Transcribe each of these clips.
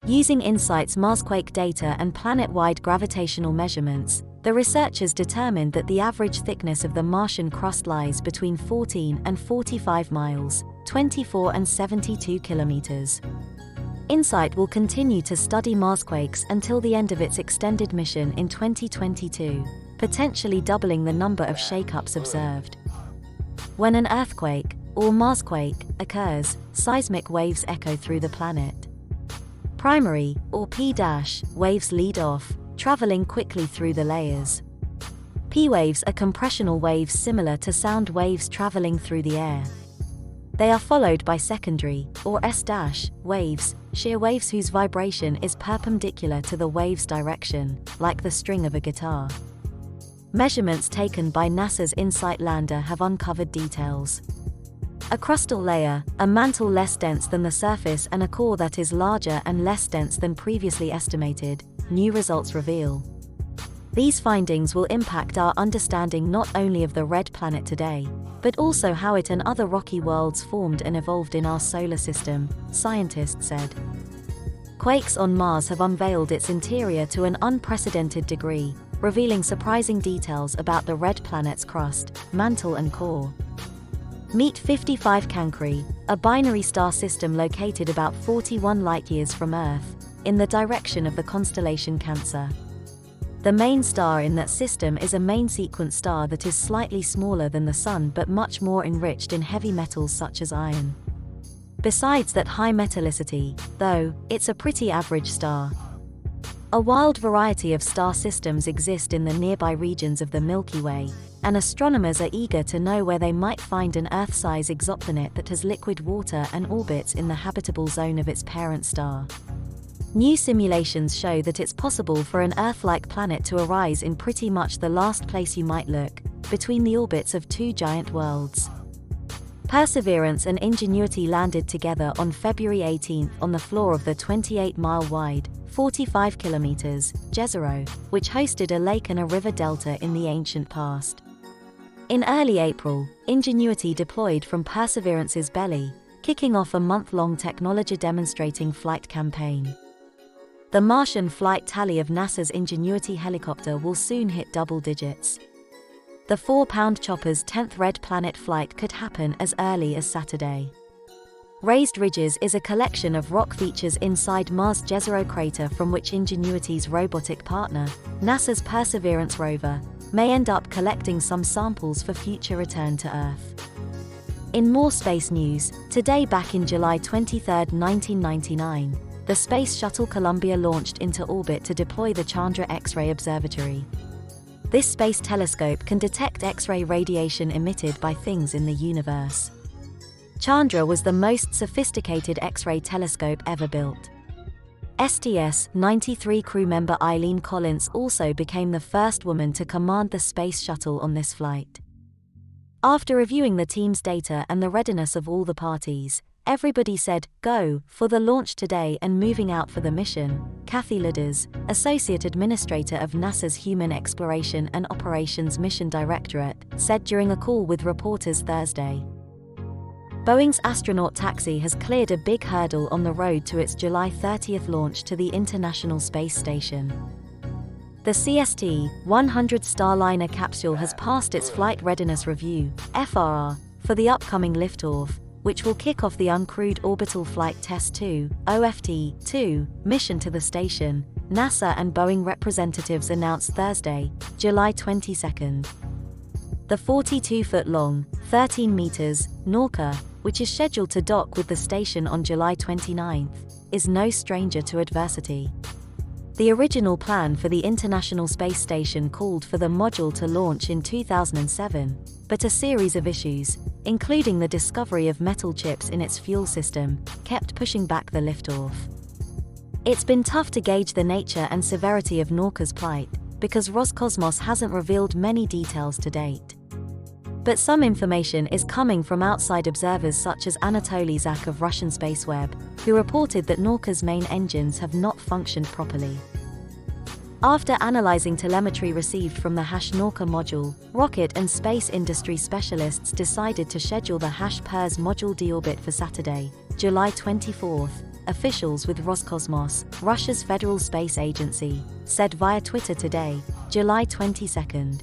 Using InSight's Marsquake data and planet-wide gravitational measurements, the researchers determined that the average thickness of the Martian crust lies between 14 and 45 miles, 24 and 72 kilometers. InSight will continue to study Marsquakes until the end of its extended mission in 2022, potentially doubling the number of shakeups observed. When an earthquake, or Marsquake, occurs, seismic waves echo through the planet. Primary, or P- waves lead off, traveling quickly through the layers. P waves are compressional waves similar to sound waves traveling through the air. They are followed by secondary, or S- waves, shear waves whose vibration is perpendicular to the wave's direction, like the string of a guitar. Measurements taken by NASA's InSight lander have uncovered details. A crustal layer, a mantle less dense than the surface and a core that is larger and less dense than previously estimated, new results reveal. These findings will impact our understanding not only of the red planet today, but also how it and other rocky worlds formed and evolved in our solar system, scientists said. Quakes on Mars have unveiled its interior to an unprecedented degree, revealing surprising details about the red planet's crust, mantle and core. Meet 55 Cancri, a binary star system located about 41 light-years from Earth, in the direction of the constellation Cancer. The main star in that system is a main-sequence star that is slightly smaller than the Sun but much more enriched in heavy metals such as iron. Besides that high metallicity, though, it's a pretty average star. A wild variety of star systems exist in the nearby regions of the Milky Way, and astronomers are eager to know where they might find an Earth-size exoplanet that has liquid water and orbits in the habitable zone of its parent star. New simulations show that it's possible for an Earth-like planet to arise in pretty much the last place you might look, between the orbits of two giant worlds. Perseverance and Ingenuity landed together on February 18 on the floor of the 28-mile-wide, 45 kilometers, Jezero, which hosted a lake and a river delta in the ancient past. In early April, Ingenuity deployed from Perseverance's belly, kicking off a month-long technology demonstrating flight campaign. The Martian flight tally of NASA's Ingenuity helicopter will soon hit double digits. The 4-pound chopper's 10th red planet flight could happen as early as Saturday. Raised Ridges is a collection of rock features inside Mars' Jezero crater from which Ingenuity's robotic partner, NASA's Perseverance rover, may end up collecting some samples for future return to Earth. In more space news, today back in July 23, 1999, the Space Shuttle Columbia launched into orbit to deploy the Chandra X-ray Observatory. This space telescope can detect X-ray radiation emitted by things in the universe. Chandra was the most sophisticated X-ray telescope ever built. STS-93 crew member Eileen Collins also became the first woman to command the space shuttle on this flight. After reviewing the team's data and the readiness of all the parties, everybody said, "Go," for the launch today and moving out for the mission, Kathy Lueders, Associate Administrator of NASA's Human Exploration and Operations Mission Directorate, said during a call with reporters Thursday. Boeing's astronaut taxi has cleared a big hurdle on the road to its July 30th launch to the International Space Station. The CST-100 Starliner capsule has passed its Flight Readiness Review, FRR, for the upcoming liftoff, which will kick off the Uncrewed Orbital Flight Test 2, OFT-2, mission to the station, NASA and Boeing representatives announced Thursday, July 22. The 42-foot-long, 13 meters, Nauka, which is scheduled to dock with the station on July 29, is no stranger to adversity. The original plan for the International Space Station called for the module to launch in 2007, but a series of issues, including the discovery of metal chips in its fuel system, kept pushing back the liftoff. It's been tough to gauge the nature and severity of Nauka's plight, because Roscosmos hasn't revealed many details to date. But some information is coming from outside observers such as Anatoly Zak of Russian Spaceweb, who reported that Nauka's main engines have not functioned properly. After analyzing telemetry received from the Nauka module, rocket and space industry specialists decided to schedule the Pers module deorbit for Saturday, July 24, officials with Roscosmos, Russia's federal space agency, said via Twitter today, July 22.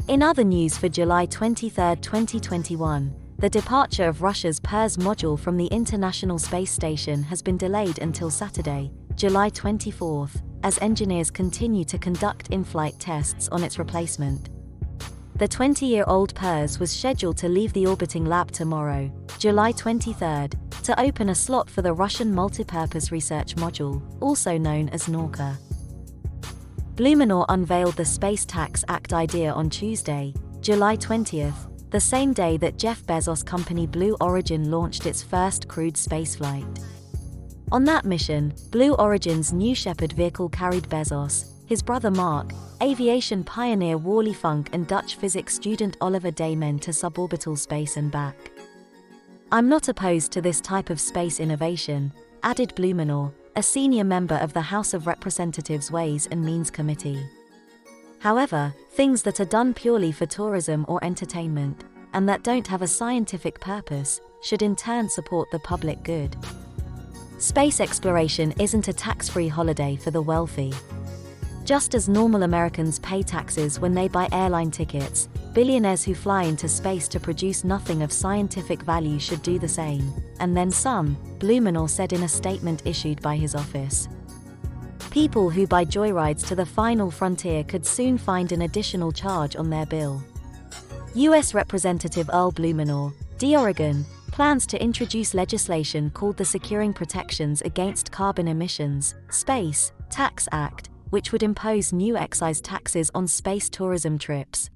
In other news for July 23, 2021, the departure of Russia's Pers module from the International Space Station has been delayed until Saturday, July 24, as engineers continue to conduct in-flight tests on its replacement. The 20-year-old Pers was scheduled to leave the orbiting lab tomorrow, July 23, to open a slot for the Russian Multipurpose Research Module, also known as Nauka. Blumenauer unveiled the Space Tax Act idea on Tuesday, July 20, the same day that Jeff Bezos' company Blue Origin launched its first crewed spaceflight. On that mission, Blue Origin's New Shepard vehicle carried Bezos, his brother Mark, aviation pioneer Wally Funk and Dutch physics student Oliver Daymen to suborbital space and back. "I'm not opposed to this type of space innovation," added Blumenauer, a senior member of the House of Representatives Ways and Means Committee. However, things that are done purely for tourism or entertainment, and that don't have a scientific purpose, should in turn support the public good. Space exploration isn't a tax-free holiday for the wealthy. Just as normal Americans pay taxes when they buy airline tickets, billionaires who fly into space to produce nothing of scientific value should do the same, and then some, Blumenauer said in a statement issued by his office. People who buy joyrides to the final frontier could soon find an additional charge on their bill. U.S. Representative Earl Blumenauer, D. Oregon, plans to introduce legislation called the Securing Protections Against Carbon Emissions, Space, Tax Act, which would impose new excise taxes on space tourism trips.